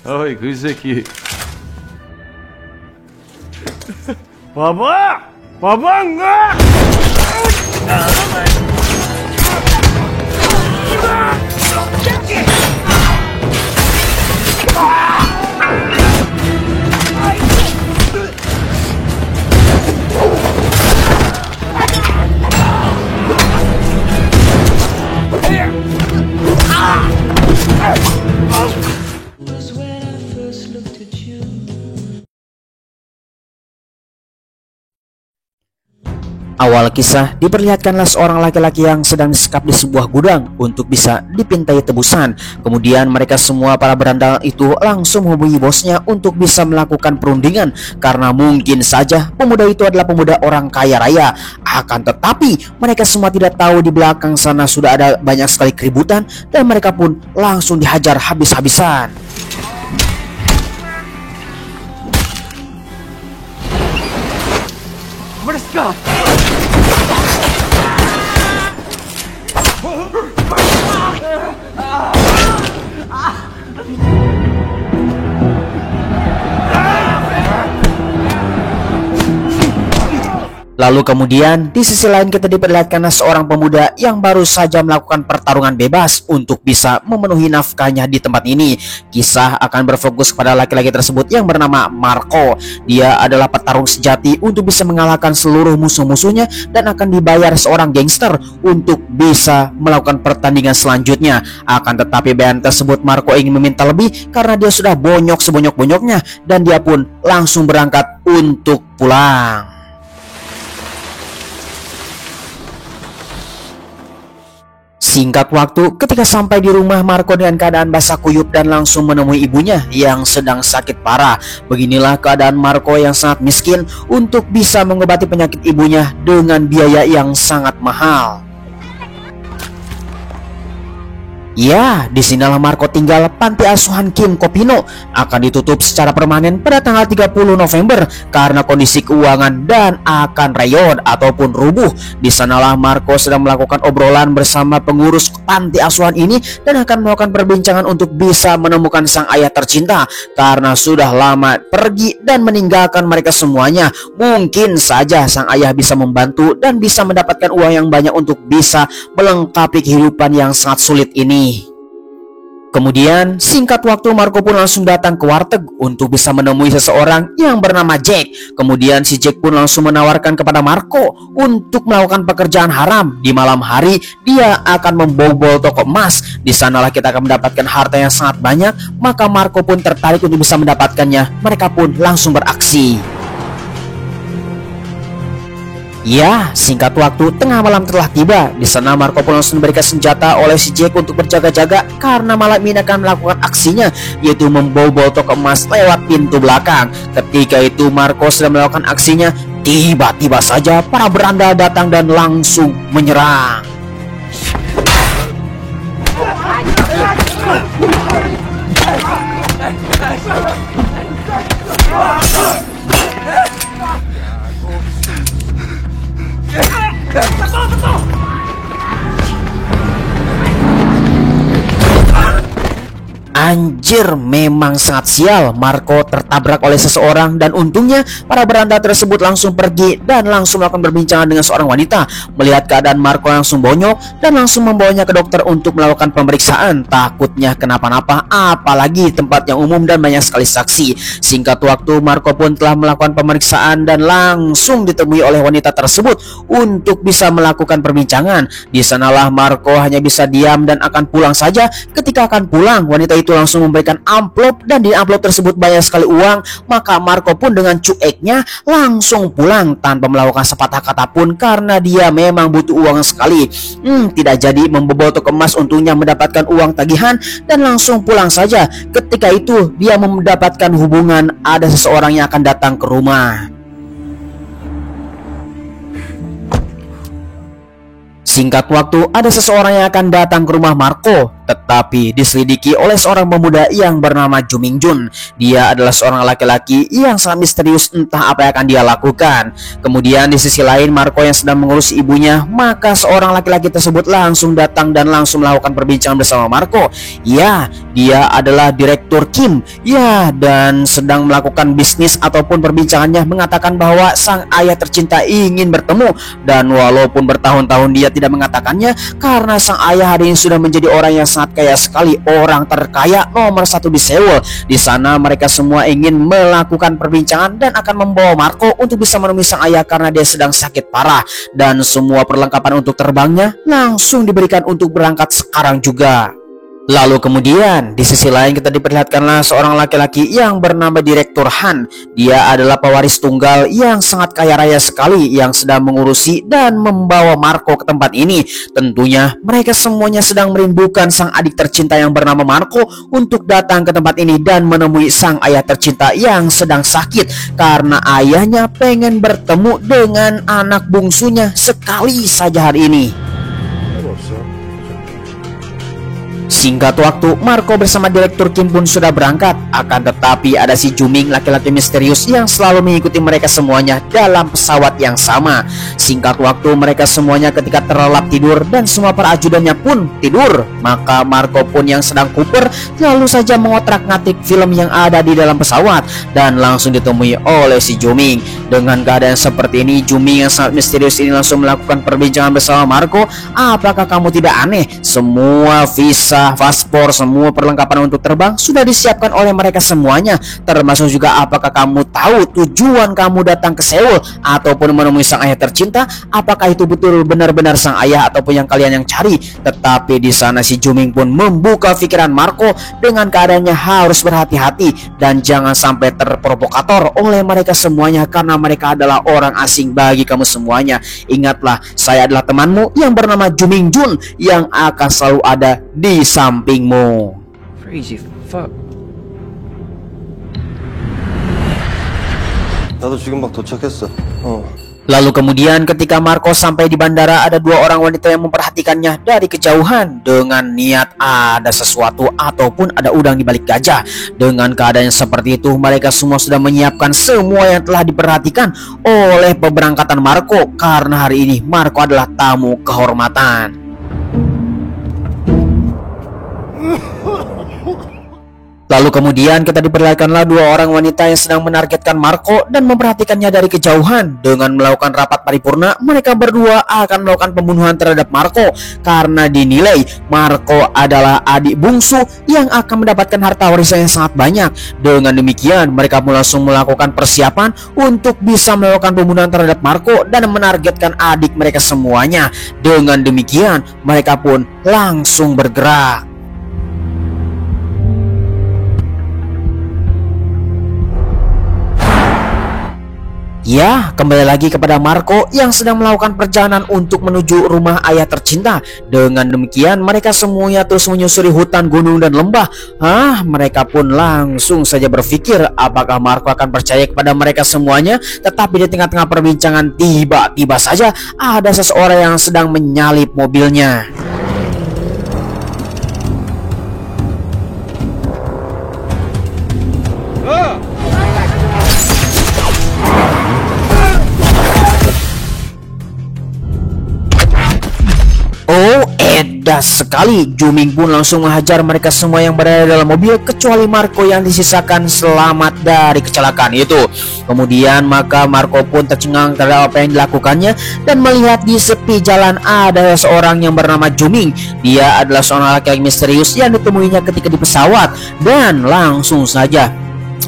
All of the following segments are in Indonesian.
어이 그 새끼. 봐봐! 봐봐 인가! Awal kisah diperlihatkanlah seorang laki-laki yang sedang disekap di sebuah gudang untuk bisa dipintai tebusan. Kemudian mereka semua para berandal itu langsung menghubungi bosnya untuk bisa melakukan perundingan, karena mungkin saja pemuda itu adalah pemuda orang kaya raya. Akan tetapi mereka semua tidak tahu di belakang sana sudah ada banyak sekali keributan dan mereka pun langsung dihajar habis-habisan. Mereka! Lalu kemudian di sisi lain kita diperlihatkan seorang pemuda yang baru saja melakukan pertarungan bebas untuk bisa memenuhi nafkahnya di tempat ini. Kisah akan berfokus kepada laki-laki tersebut yang bernama Marco. Dia adalah petarung sejati untuk bisa mengalahkan seluruh musuh-musuhnya dan akan dibayar seorang gangster untuk bisa melakukan pertandingan selanjutnya. Akan tetapi bayan tersebut Marco ingin meminta lebih karena dia sudah bonyok sebonyok-bonyoknya dan dia pun langsung berangkat untuk pulang. Singkat waktu, ketika sampai di rumah Marco dengan keadaan basah kuyup dan langsung menemui ibunya yang sedang sakit parah. Beginilah keadaan Marco yang sangat miskin untuk bisa mengobati penyakit ibunya dengan biaya yang sangat mahal. Ya, disinilah Marco tinggal. Panti asuhan Kim Kopino akan ditutup secara permanen pada tanggal 30 November karena kondisi keuangan dan akan rayot ataupun rubuh. Di sanalah Marco sedang melakukan obrolan bersama pengurus panti asuhan ini dan akan melakukan perbincangan untuk bisa menemukan sang ayah tercinta karena sudah lama pergi dan meninggalkan mereka semuanya. Mungkin saja sang ayah bisa membantu dan bisa mendapatkan uang yang banyak untuk bisa melengkapi kehidupan yang sangat sulit ini. Kemudian singkat waktu Marco pun langsung datang ke warteg untuk bisa menemui seseorang yang bernama Jack. Kemudian si Jack pun langsung menawarkan kepada Marco untuk melakukan pekerjaan haram. Di malam hari dia akan membobol toko emas. Di sanalah kita akan mendapatkan harta yang sangat banyak. Maka Marco pun tertarik untuk bisa mendapatkannya. Mereka pun langsung beraksi. Ya, singkat waktu tengah malam telah tiba. Di sana Marco pun langsung diberikan senjata oleh si Jack untuk berjaga-jaga karena malam ini akan melakukan aksinya, yaitu membobol toko emas lewat pintu belakang. Ketika itu Marco sedang melakukan aksinya, tiba-tiba saja para berandal datang dan langsung menyerang. Anjir, memang sangat sial. Marco tertabrak oleh seseorang dan untungnya para berandal tersebut langsung pergi dan langsung melakukan perbincangan dengan seorang wanita. Melihat keadaan Marco langsung bonyok dan langsung membawanya ke dokter untuk melakukan pemeriksaan. Takutnya kenapa-napa, apalagi tempat yang umum dan banyak sekali saksi. Singkat waktu Marco pun telah melakukan pemeriksaan dan langsung ditemui oleh wanita tersebut untuk bisa melakukan perbincangan. Di sanalah Marco hanya bisa diam dan akan pulang saja. Ketika akan pulang, wanita itu langsung memberikan amplop dan di amplop tersebut banyak sekali uang. Maka Marco pun dengan cueknya langsung pulang tanpa melakukan sepatah kata pun karena dia memang butuh uang sekali. Tidak jadi membobol toko emas, untungnya mendapatkan uang tagihan dan langsung pulang saja. Ketika itu dia mendapatkan hubungan ada seseorang yang akan datang ke rumah. Singkat waktu ada seseorang yang akan datang ke rumah Marco. tetapi diselidiki oleh seorang pemuda yang bernama Ju Mingjun. Dia adalah seorang laki-laki yang sangat misterius, entah apa yang akan dia lakukan. Kemudian di sisi lain, Marco yang sedang mengurus ibunya, maka seorang laki-laki tersebut langsung datang dan langsung melakukan perbincangan bersama Marco. Ya, dia adalah Direktur Kim. Ya, dan sedang melakukan bisnis ataupun perbincangannya, mengatakan bahwa sang ayah tercinta ingin bertemu. Dan walaupun bertahun-tahun dia tidak mengatakannya, karena sang ayah hari ini sudah menjadi orang yang sangat kaya sekali, orang terkaya nomor 1 di Seoul. Di sana mereka semua ingin melakukan perbincangan dan akan membawa Marco untuk bisa menemui sang ayah karena dia sedang sakit parah. Dan semua perlengkapan untuk terbangnya langsung diberikan untuk berangkat sekarang juga. Lalu kemudian di sisi lain kita diperlihatkanlah seorang laki-laki yang bernama Direktur Han. Dia adalah pewaris tunggal yang sangat kaya raya sekali yang sedang mengurusi dan membawa Marco ke tempat ini. Tentunya mereka semuanya sedang merindukan sang adik tercinta yang bernama Marco untuk datang ke tempat ini dan menemui sang ayah tercinta yang sedang sakit karena ayahnya pengen bertemu dengan anak bungsunya sekali saja hari ini. Singkat waktu, Marco bersama Direktur Kim pun sudah berangkat. Akan tetapi ada si Juming, laki-laki misterius yang selalu mengikuti mereka semuanya dalam pesawat yang sama. Singkat waktu, mereka semuanya ketika terlelap tidur dan semua para ajudannya pun tidur, maka Marco pun yang sedang kuper lalu saja mengotrak-ngatik film yang ada di dalam pesawat dan langsung ditemui oleh si Juming. Dengan keadaan seperti ini, Juming yang sangat misterius ini langsung melakukan perbincangan bersama Marco. Apakah kamu tidak aneh? Semua visa, paspor, semua perlengkapan untuk terbang sudah disiapkan oleh mereka semuanya. Termasuk juga apakah kamu tahu tujuan kamu datang ke Seoul ataupun menemui sang ayah tercinta? Apakah itu betul benar-benar sang ayah ataupun yang kalian yang cari? Tetapi di sana si Juming pun membuka pikiran Marco dengan keadaannya harus berhati-hati dan jangan sampai terprovokator oleh mereka semuanya karena mereka adalah orang asing bagi kamu semuanya. Ingatlah, saya adalah temanmu yang bernama Ju Mingjun yang akan selalu ada di sampingmu. Crazy fuck. 나도 지금 막 도착했어. Lalu kemudian ketika Marco sampai di bandara, ada dua orang wanita yang memperhatikannya dari kejauhan dengan niat ada sesuatu ataupun ada udang di balik gajah. Dengan keadaan seperti itu, mereka semua sudah menyiapkan semua yang telah diperhatikan oleh pemberangkatan Marco karena hari ini Marco adalah tamu kehormatan. Lalu kemudian kita diperlihatkanlah dua orang wanita yang sedang menargetkan Marco dan memperhatikannya dari kejauhan. Dengan melakukan rapat paripurna, mereka berdua akan melakukan pembunuhan terhadap Marco karena dinilai Marco adalah adik bungsu yang akan mendapatkan harta warisan yang sangat banyak. Dengan demikian, mereka pun langsung melakukan persiapan untuk bisa melakukan pembunuhan terhadap Marco dan menargetkan adik mereka semuanya. Dengan demikian, mereka pun langsung bergerak. Ya, kembali lagi kepada Marco yang sedang melakukan perjalanan untuk menuju rumah ayah tercinta. Dengan demikian, mereka semuanya terus menyusuri hutan, gunung, dan lembah. Mereka pun langsung saja berpikir apakah Marco akan percaya kepada mereka semuanya. Tetapi di tengah-tengah perbincangan, tiba-tiba saja ada seseorang yang sedang menyalip mobilnya. Edas sekali, Juming pun langsung menghajar mereka semua yang berada dalam mobil kecuali Marco yang disisakan selamat dari kecelakaan itu. Kemudian maka Marco pun tercengang terhadap apa yang dilakukannya dan melihat di sepi jalan ada seorang yang bernama Juming. Dia adalah seorang laki-laki misterius yang ditemuinya ketika di pesawat dan langsung saja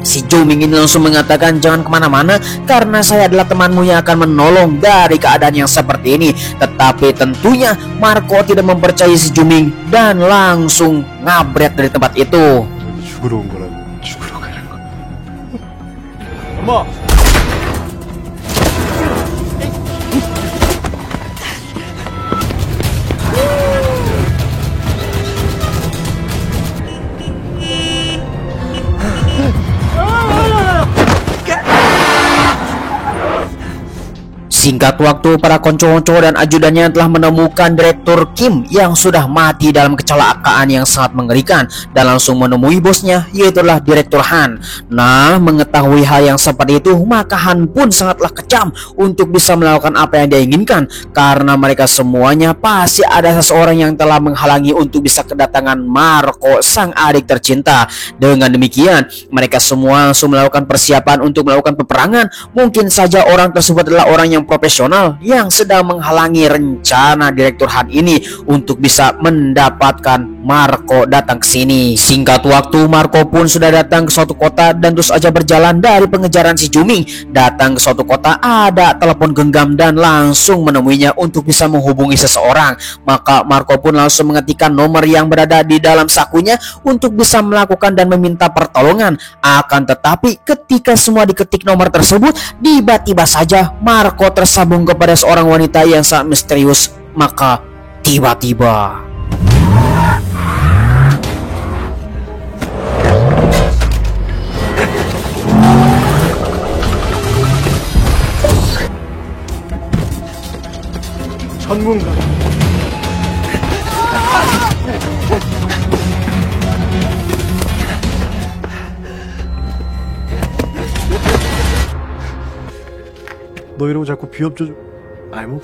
si Juming ini langsung mengatakan jangan kemana-mana karena saya adalah temanmu yang akan menolong dari keadaan yang seperti ini. Tetapi tentunya Marco tidak mempercayai si Juming dan langsung ngabret dari tempat itu. 죽으러 온 거라고. 죽으러 가는 거. 엄마. Si Singkat waktu, para konco-konco dan ajudannya telah menemukan Direktur Kim yang sudah mati dalam kecelakaan yang sangat mengerikan dan langsung menemui bosnya, yaitulah Direktur Han. Nah, mengetahui hal yang seperti itu, maka Han pun sangatlah kejam untuk bisa melakukan apa yang dia inginkan, karena mereka semuanya pasti ada seseorang yang telah menghalangi untuk bisa kedatangan Marco, sang adik tercinta. Dengan demikian, mereka semua langsung melakukan persiapan untuk melakukan peperangan. Mungkin saja orang tersebut adalah orang yang profesional yang sedang menghalangi rencana Direktur Han ini untuk bisa mendapatkan Marco datang ke sini. Singkat waktu, Marco pun sudah datang ke suatu kota dan terus aja berjalan dari pengejaran si Juming. Datang ke suatu kota, ada telepon genggam dan langsung menemuinya untuk bisa menghubungi seseorang. Maka Marco pun langsung mengetikkan nomor yang berada di dalam sakunya untuk bisa melakukan dan meminta pertolongan. Akan tetapi ketika semua diketik nomor tersebut, tiba-tiba saja Marco tersambung kepada seorang wanita yang sangat misterius. Maka tiba-tiba 전문가. 너 이러고 자꾸 비협 조절. 아이 뭐.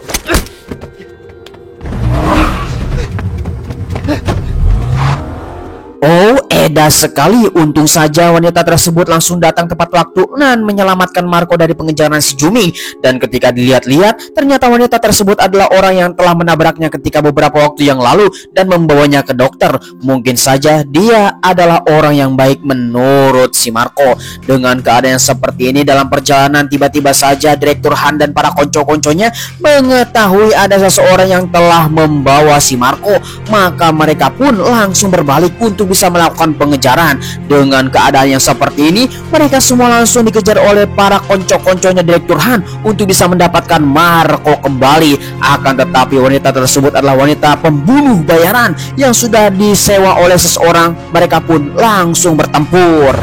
Oh, edan sekali. Untung saja wanita tersebut langsung datang tepat waktu dan menyelamatkan Marco dari pengejaran si Juming. Dan ketika dilihat-lihat, ternyata wanita tersebut adalah orang yang telah menabraknya ketika beberapa waktu yang lalu dan membawanya ke dokter. Mungkin saja dia adalah orang yang baik menurut si Marco. Dengan keadaan yang seperti ini dalam perjalanan, tiba-tiba saja Direktur Han dan para konco-konconya mengetahui ada seseorang yang telah membawa si Marco. Maka mereka pun langsung berbalik untuk bisa melakukan pengejaran. Dengan keadaan yang seperti ini, mereka semua langsung dikejar oleh para konco-konconya Direktur Han untuk bisa mendapatkan Marco kembali. Akan tetapi wanita tersebut adalah wanita pembunuh bayaran yang sudah disewa oleh seseorang. Mereka pun langsung bertempur.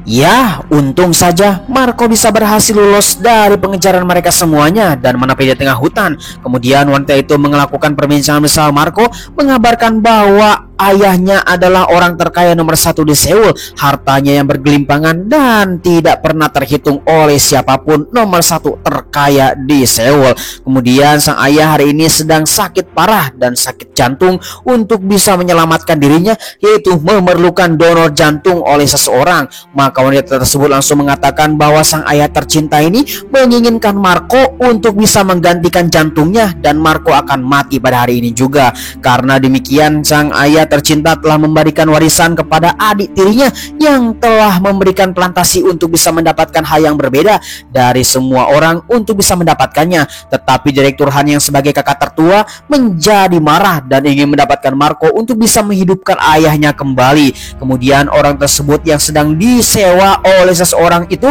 Ya, untung saja Marco bisa berhasil lulus dari pengejaran mereka semuanya dan menepi di tengah hutan. Kemudian wanita itu melakukan perbincangan bersama Marco, mengabarkan bahwa ayahnya adalah orang terkaya nomor 1 di Seoul. Hartanya yang bergelimpangan dan tidak pernah terhitung oleh siapapun, nomor 1 terkaya di Seoul. Kemudian sang ayah hari ini sedang sakit parah dan sakit jantung. Untuk bisa menyelamatkan dirinya, yaitu memerlukan donor jantung oleh seseorang. Maka wanita tersebut langsung mengatakan bahwa sang ayah tercinta ini menginginkan Marco untuk bisa menggantikan jantungnya, dan Marco akan mati pada hari ini juga. Karena demikian, sang ayah tercinta telah memberikan warisan kepada adik tirinya yang telah memberikan plantasi untuk bisa mendapatkan hal yang berbeda dari semua orang untuk bisa mendapatkannya. Tetapi Direktur Han yang sebagai kakak tertua menjadi marah dan ingin mendapatkan Marco untuk bisa menghidupkan ayahnya kembali. Kemudian orang tersebut yang sedang disewa oleh seseorang itu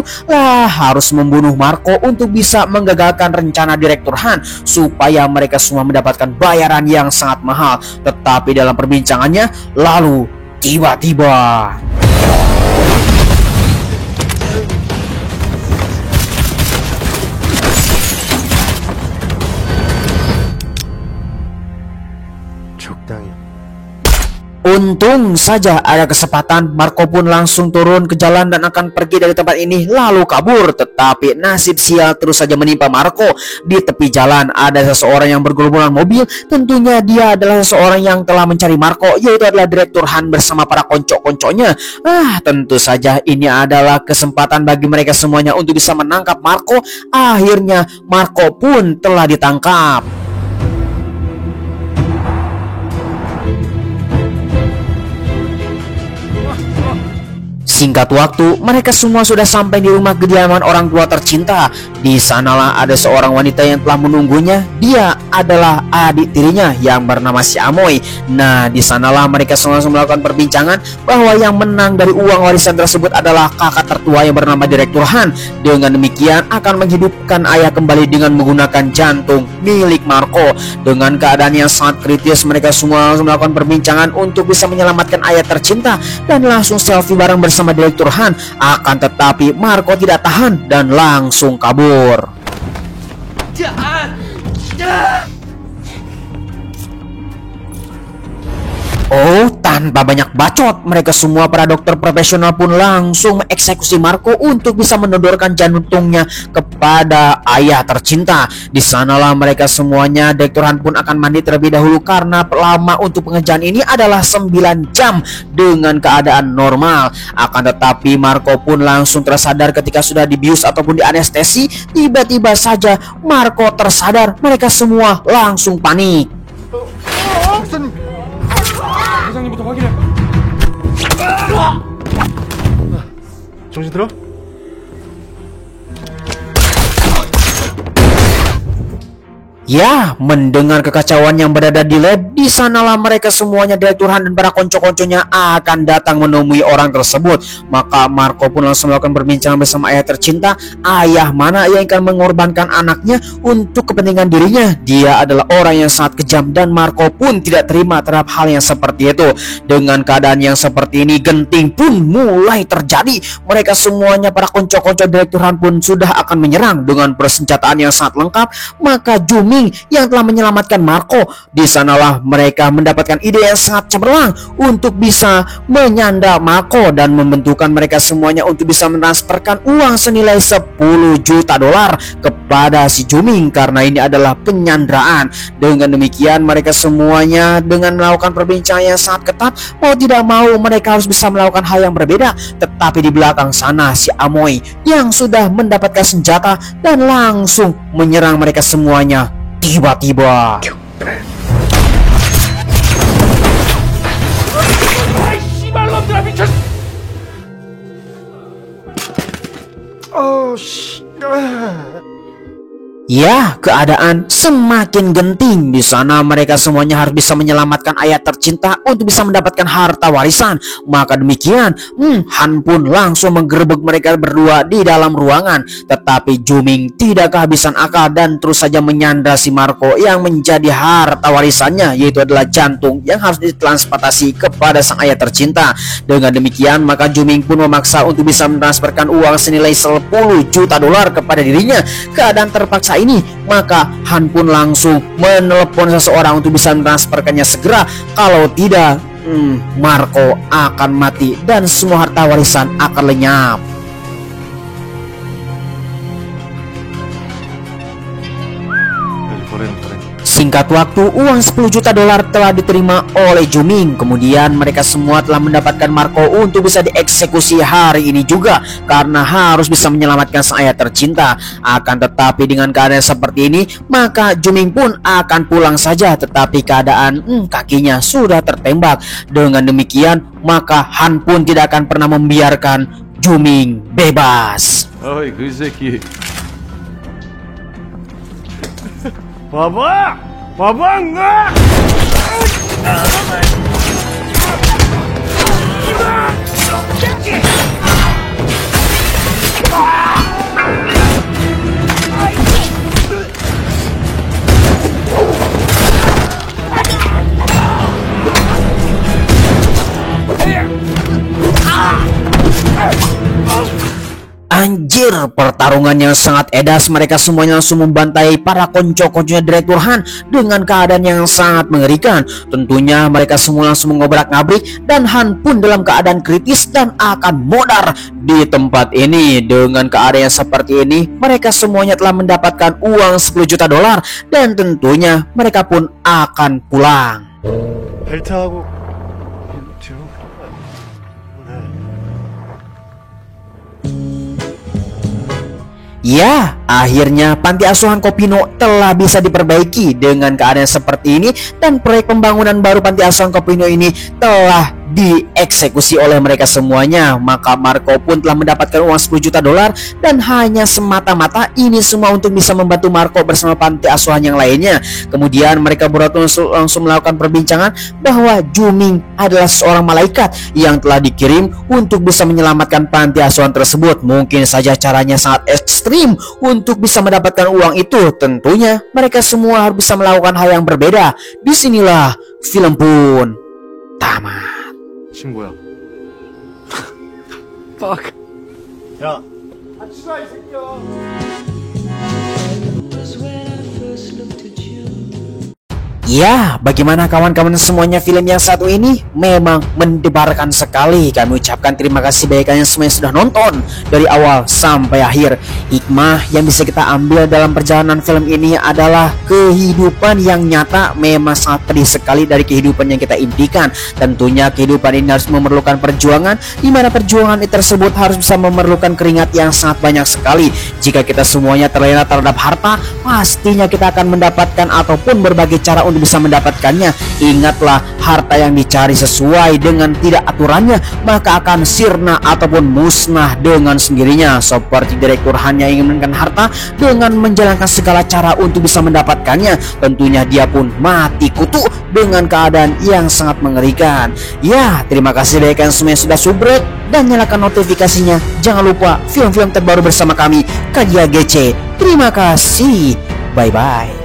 harus membunuh Marco untuk bisa menggagalkan rencana Direktur Han supaya mereka semua mendapatkan bayaran yang sangat mahal. Tetapi dalam perbincangannya, lalu tiba-tiba 적당히. untung saja ada kesempatan, Marco pun langsung turun ke jalan dan akan pergi dari tempat ini lalu kabur. Tetapi nasib sial terus saja menimpa Marco. Di tepi jalan ada seseorang yang bergerombolan mobil. Tentunya dia adalah seseorang yang telah mencari Marco, yaitu adalah Direktur Han bersama para konco-konconya. Tentu saja ini adalah kesempatan bagi mereka semuanya untuk bisa menangkap Marco. Akhirnya Marco pun telah ditangkap. Singkat waktu, mereka semua sudah sampai di rumah kediaman orang tua tercinta. Di sanalah ada seorang wanita yang telah menunggunya. Dia adalah adik tirinya yang bernama si Amoy. Nah, di sanalah mereka semua melakukan perbincangan bahwa yang menang dari uang warisan tersebut adalah kakak tertua yang bernama Direktur Han. Dengan demikian akan menghidupkan ayah kembali dengan menggunakan jantung milik Marco. Dengan keadaan yang sangat kritis, mereka semua melakukan perbincangan untuk bisa menyelamatkan ayah tercinta dan langsung selfie bareng bersama Direktur Han. Akan tetapi Marco tidak tahan dan langsung kabur. Oh, tanpa banyak bacot, mereka semua para dokter profesional pun langsung mengeksekusi Marco untuk bisa mendodorkan jantungnya kepada ayah tercinta. Di sanalah mereka semuanya, Direktur Han pun akan mandi terlebih dahulu karena lama untuk pengerjaan ini adalah 9 jam dengan keadaan normal. Akan tetapi Marco pun langsung tersadar ketika sudah dibius ataupun dianestesi. Tiba-tiba saja Marco tersadar, mereka semua langsung panik. 회장님부터 확인해. 정신 들어? Ya, mendengar kekacauan yang berada di lab, di sanalah mereka semuanya, Direktur Han dan para konco-konconya akan datang menemui orang tersebut. Maka Marco pun langsung melakukan perbincangan bersama ayah tercinta. Ayah mana yang akan mengorbankan anaknya untuk kepentingan dirinya? Dia adalah orang yang sangat kejam dan Marco pun tidak terima terhadap hal yang seperti itu. Dengan keadaan yang seperti ini, genting pun mulai terjadi. Mereka semuanya, para konco-konco Direktur Han pun sudah akan menyerang dengan persenjataan yang sangat lengkap. Maka Juming yang telah menyelamatkan Marco, di sanalah mereka mendapatkan ide yang sangat cemerlang untuk bisa menyanda Marco dan membentukkan mereka semuanya untuk bisa mentransferkan uang senilai 10 juta dolar kepada si Juming karena ini adalah penyanderaan. Dengan demikian mereka semuanya dengan melakukan perbincangan yang sangat ketat, mau tidak mau mereka harus bisa melakukan hal yang berbeda. Tetapi di belakang sana si Amoy yang sudah mendapatkan senjata dan langsung menyerang mereka semuanya. Tiba-tiba ya, keadaan semakin genting. Di sana mereka semuanya harus bisa menyelamatkan ayah tercinta untuk bisa mendapatkan harta warisan. Maka demikian, Han pun langsung menggerebek mereka berdua di dalam ruangan. Tetapi Juming tidak kehabisan akal dan terus saja menyandra si Marco yang menjadi harta warisannya, yaitu adalah jantung yang harus ditransplantasi kepada sang ayah tercinta. Dengan demikian, maka Juming pun memaksa untuk bisa mentransferkan uang senilai 10 juta dolar kepada dirinya. Keadaan terpaksa ini, maka Han pun langsung menelepon seseorang untuk bisa mentransferkannya segera. Kalau tidak, Marco akan mati dan semua harta warisan akan lenyap. Singkat waktu, uang 10 juta dolar telah diterima oleh Juming. Kemudian mereka semua telah mendapatkan Marco untuk bisa dieksekusi hari ini juga karena harus bisa menyelamatkan sang ayah tercinta. Akan tetapi dengan keadaan seperti ini, maka Juming pun akan pulang saja. Tetapi keadaan kakinya sudah tertembak. Dengan demikian, maka Han pun tidak akan pernah membiarkan Juming bebas. 어이 그 새끼. 봐봐! 봐봐 응아! Anjir, pertarungan yang sangat edas. Mereka semuanya langsung membantai para konco-konconya Direktur Han dengan keadaan yang sangat mengerikan. Tentunya mereka semua langsung mengobrak-ngabrik dan Han pun dalam keadaan kritis dan akan modar di tempat ini. Dengan keadaan yang seperti ini, mereka semuanya telah mendapatkan uang 10 juta dolar dan tentunya mereka pun akan pulang. 벨트하고 뒤로. Ya, akhirnya panti asuhan Kopino telah bisa diperbaiki dengan keadaan seperti ini dan proyek pembangunan baru panti asuhan Kopino ini telah dieksekusi oleh mereka semuanya. Maka Marco pun telah mendapatkan uang 10 juta dolar, dan hanya semata-mata ini semua untuk bisa membantu Marco bersama panti asuhan yang lainnya. Kemudian mereka berdua langsung melakukan perbincangan bahwa Juming adalah seorang malaikat yang telah dikirim untuk bisa menyelamatkan panti asuhan tersebut. Mungkin saja caranya sangat ekstrim untuk bisa mendapatkan uang itu. Tentunya mereka semua harus bisa melakukan hal yang berbeda. Disinilah film pun tamat. 친구야. Fuck. 야. Ya, bagaimana kawan-kawan semuanya, film yang satu ini memang mendebarkan sekali. Kami ucapkan terima kasih bagi kalian semua yang sudah nonton dari awal sampai akhir. Hikmah yang bisa kita ambil dalam perjalanan film ini adalah kehidupan yang nyata memang sangat pedih sekali dari kehidupan yang kita impikan. Tentunya kehidupan ini harus memerlukan perjuangan, di mana perjuangan tersebut harus bisa memerlukan keringat yang sangat banyak sekali. Jika kita semuanya terlena terhadap harta, pastinya kita akan mendapatkan ataupun berbagai cara untuk bisa mendapatkannya. Ingatlah, harta yang dicari sesuai dengan tidak aturannya maka akan sirna ataupun musnah dengan sendirinya. Seperti direktur hanya ingin menginginkan harta dengan menjalankan segala cara untuk bisa mendapatkannya, tentunya dia pun mati kutu dengan keadaan yang sangat mengerikan. Ya, terima kasih bagi kalian semua yang sudah subrek dan nyalakan notifikasinya. Jangan lupa film-film terbaru bersama kami, Kadia GC. Terima kasih. Bye bye.